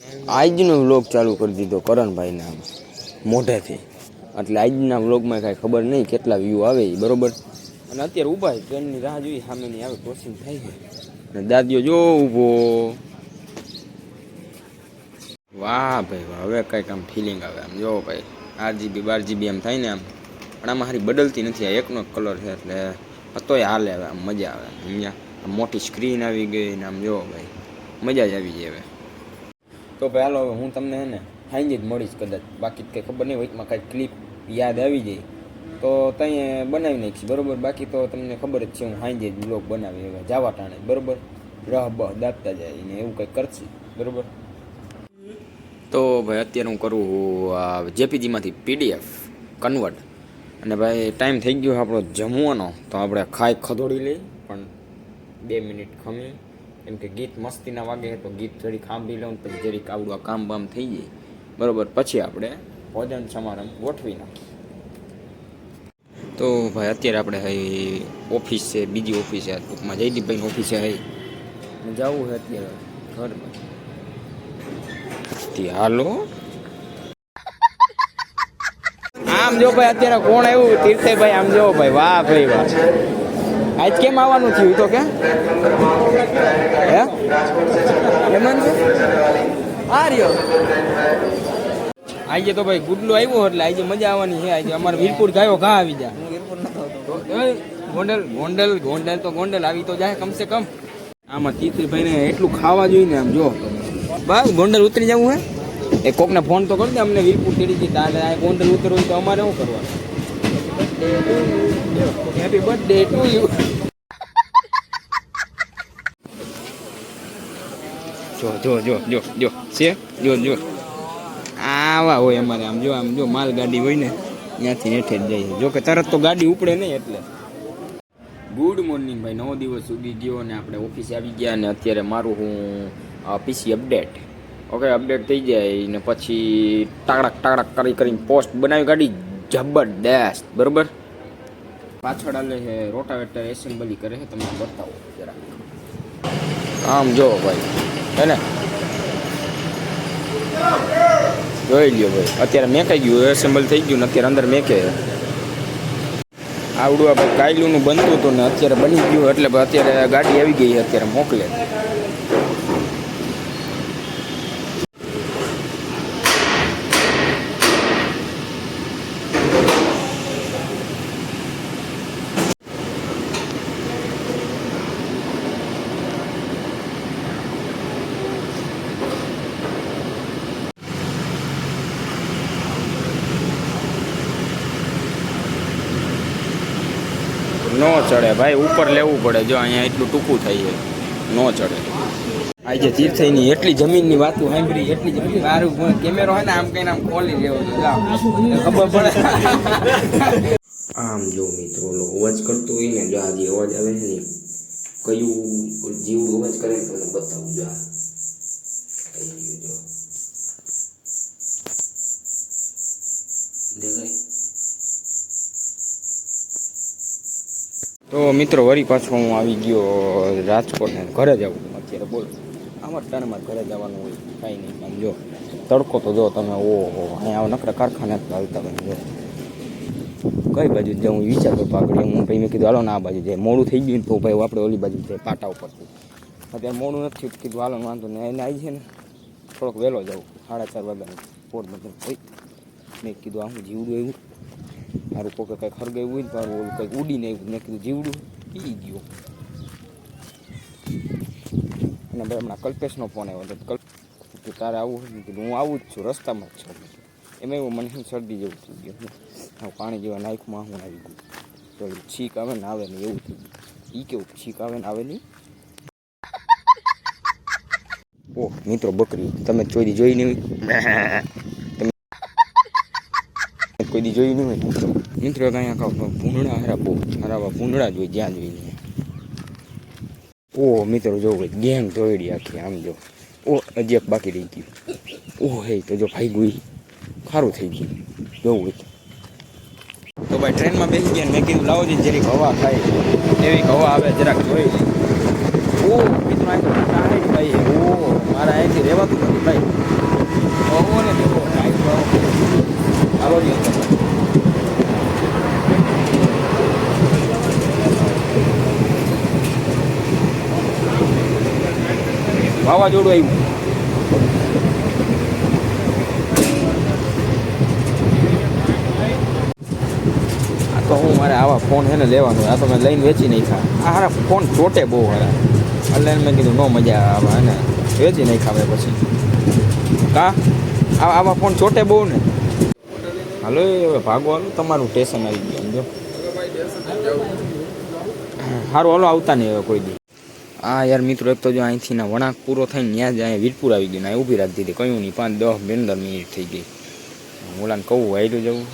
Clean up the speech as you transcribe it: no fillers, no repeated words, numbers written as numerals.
આજનો વ્લોગ ચાલુ કરી દીધો કરણભાઈના મોઢેથી, એટલે આજના વ્લોગમાં કાંઈ ખબર નહીં કેટલા વ્યૂ આવે એ બરોબર. અને અત્યારે ઊભા છે, ટ્રેનની રાહ જોઈ, સામેની આવે ક્રોસિંગ થાય છે. અને દાદીઓ જો ઊભો, વાહ ભાઈ વાહ, હવે કંઈક આમ ફિલિંગ આવે આમ જો ભાઈ, 8 GB 12 GB એમ થાય ને આમ. પણ આમાં હારી બદલતી નથી, આ એકનો કલર છે એટલે તોય હાલે, હવે આમ મજા આવે. અહીંયા આમ મોટી સ્ક્રીન આવી ગઈ ને આમ જો ભાઈ મજા જ આવી જાય હવે. તો ભાઈ હાલો, હવે હું તમને હે ને સાંજે જ મળીશ કદાચ, બાકી કંઈ ખબર નહીં, વચમાં કાંઈ ક્લિપ યાદ આવી જાય તો ત્યાં બનાવી નાખીશ બરાબર. બાકી તો તમને ખબર જ છે, હું સાંજે જ બ્લોગ બનાવી હવે જવા ટાણે બરાબર. રહ બહ દાબતા જાય ને એવું કંઈક કરશે બરાબર. તો ભાઈ અત્યારે હું કરું જેપીજીમાંથી PDF કન્વર્ટ, અને ભાઈ ટાઈમ થઈ ગયો આપણો જમવાનો, તો આપણે ખાઈ ખદોડી લઈ. પણ 2 મિનિટ ખમી, કેમ કે ગીત મસ્તીના વાગે તો ગીત જરીક સાંભળી લઉં, પછી જરીક આવડું આ કામ બામ થઈ જાય બરાબર. પછી આપણે ભોજન સમારંભ ગોઠવી નાખીએ. તો ભાઈ અત્યારે આપણે ઓફિસ છે, બીજી ઓફિસ છે ટૂંકમાં જયદીપભાઈની ઓફિસે જવું છે અત્યારે ઘરમાં. હાલો આમ જો ભાઈ, અત્યારે કોણ આવ્યું? તીર્થભાઈ. આમ જો ભાઈ, વાહ ભાઈ વાહ. આજ કેમ આવવાનું થયું તો કે હે હેમંત આ રહ્યો આજે તો ભાઈ ગુડલું આવ્યો એટલે આજે મજા આવવાની છે. આજે અમારે વીરપુર ગાયો ઘા આવી જાય. ગોંડલ ગોંડલ ગોંડલ તો ગોંડલ આવી તો જાય કમસે કમ. આમાં તીર્થભાઈ ને એટલું ખાવા જોઈએ ને આમ જો બસ. ગોંડલ ઉતરી જવું હે, એ કોકને ફોન તો કરી દે અમને વીરપુર તેડી જઈએ. તારે ગોંડલ ઉતરવું તો અમારે શું કરવાનું? Happy birthday to you. જો જો જો જો જો છે, જો જો આવા હોય અમારે. આમ જો માલગાડી હોય ને ત્યાંથી હેઠે જ જાય. જો કે તરત તો ગાડી ઉપડે નહીં એટલે. ગુડ મોર્નિંગ ભાઈ, 9 દિવસ ઉગી ગયો અને આપણે ઓફિસે આવી ગયા. અને અત્યારે મારું હું PC અપડેટ, ઓકે અપડેટ થઈ જાય ને પછી ટાકડક કરીને પોસ્ટ બનાવી ગાડી જબરદસ્ત બરાબર. પાછળ આલે છે રોટાવેટર એસેમ્બલી કરે છે, તમને બતાવો જરા. આમ જો ભાઈ હે ને, જોઈ લ્યો ભાઈ. અત્યારે મેકાઈ ગયું, એસેમ્બલ થઈ ગયું ને અત્યારે અંદર મેકે. આવડું આપણે કાયલુંનું બનતું હતું ને અત્યારે બની ગયું, એટલે અત્યારે ગાડી આવી ગઈ, અત્યારે મોકલે. નો ચડે ભાઈ, ઉપર લેવું પડે. જો અહીંયા એટલું ટૂંકું થાય છે, નો ચડે. આજે તીર્થની એટલી જમીનની વાતો સાંભળી, એટલી જમીન મારું કેમેરો હોય ને આમ કહીને આમ ખોલી લેવો ખબર પડે. આમ જો મિત્રો, અવાજ કરતો હોય ને, જો આજે અવાજ આવે છે ને, કયું જીવડું અવાજ કરે તમને બતાવું. જો દેખાય. તો મિત્રો વળી પાછો હું આવી ગયો રાજકોટ ને ઘરે જવું અત્યારે. બોલો આમાં ટાણમાં ઘરે જવાનું હોય કાંઈ નહીં. આમ જો તડકો તો જો તમે, ઓહો અહીંયા નકરા કારખાને હાલતા હોય. જો કઈ બાજુ જવું વિચારતો તો આગળ હું ભાઈ મેં કીધું હાલો ને આ બાજુ જાય. મોડું થઈ ગયું તો ભાઈ આપણે ઓલી બાજુ જાય પાટા ઉપર. અત્યારે મોડું નથી કીધું હાલો વાંધો ને. એને આવી છે ને થોડોક વહેલો જાઉં, 4:30 વાગ્યાનું પોરબંદર ભાઈ. મેં કીધું આ હું જીવડું એવું મારું કોકે કંઈક હરગાયું હોય ને તો ઓલું કંઈક ઉડીને આવ્યું. મેં કીધું જીવડું પી ગયો. અને ભાઈ હમણાં કલ્પેશનો ફોન આવ્યો હતો, કે તારે આવું હોય ને? કીધું હું આવું જ છું, રસ્તામાં જ છું. એમાં એવું મને શરદી જેવું થઈ ગયું, હું પાણી જેવા નાખમાં હું આવી ગયું. તો છીક આવે ને આવે ને એવું થઈ ગયું. એ કેવું છીક આવે ને આવે નહીં. ઓહ મિત્રો, બકરી તમે જોઈ નહીં હોય, કોઈ દી જોઈ નહીં હોય મિત્રો. અહીંયા ભૂંડડા હરાવા ભૂંડડા જ હોય જ્યાં જોઈને. ઓહ મિત્રો જો ભાઈ, ગેંગ દોડી આખી. આમ જો ઓહ હજી એક બાકી રહી ગયું. ઓહ હે તો જો ભાઈ ગઈ, સારું થઈ ગયું જોવું હોય તો. ભાઈ ટ્રેનમાં બેસી ગયા, મેં કીધું લાવો જરીક હવા ખાય, એવી હવા આવે જરાક જોઈ. ઓહ મિત્રો ભાઈ, ઓહ મારા અહીંથી રહેવાતું નથી ભાઈ. બહુ ને દેવો હાલો નહીં વાવાઝોડું આવ્યું. આ તો હું મારે આવા ફોન છે ને લેવાનો. આ તો મેં લઈને વેચી નાખ્યા. આ હારા ફોન ચોટે બહુ હારા. એટલે મેં કીધું ન મજા આવે અને વેચી નાખ્યા મેં પછી. કા આવા ફોન ચોટે બહુ ને. હાલો હવે ભાગો હાલો, તમારું સ્ટેશન આવી ગયું સમજો. સારું હાલો, આવતા નહીં હવે કોઈ દી. હા યાર મિત્રો, એક તો જો અહીંથી ના વળાંક પૂરો થઈને ત્યાં જ અહીંયા વીરપુર આવી ગયું ને ઊભી રાખી દીધી. કયું નહીં 5-10-15 મિનિટ થઈ ગઈ. ઓલાને કહું વાયરું જવું.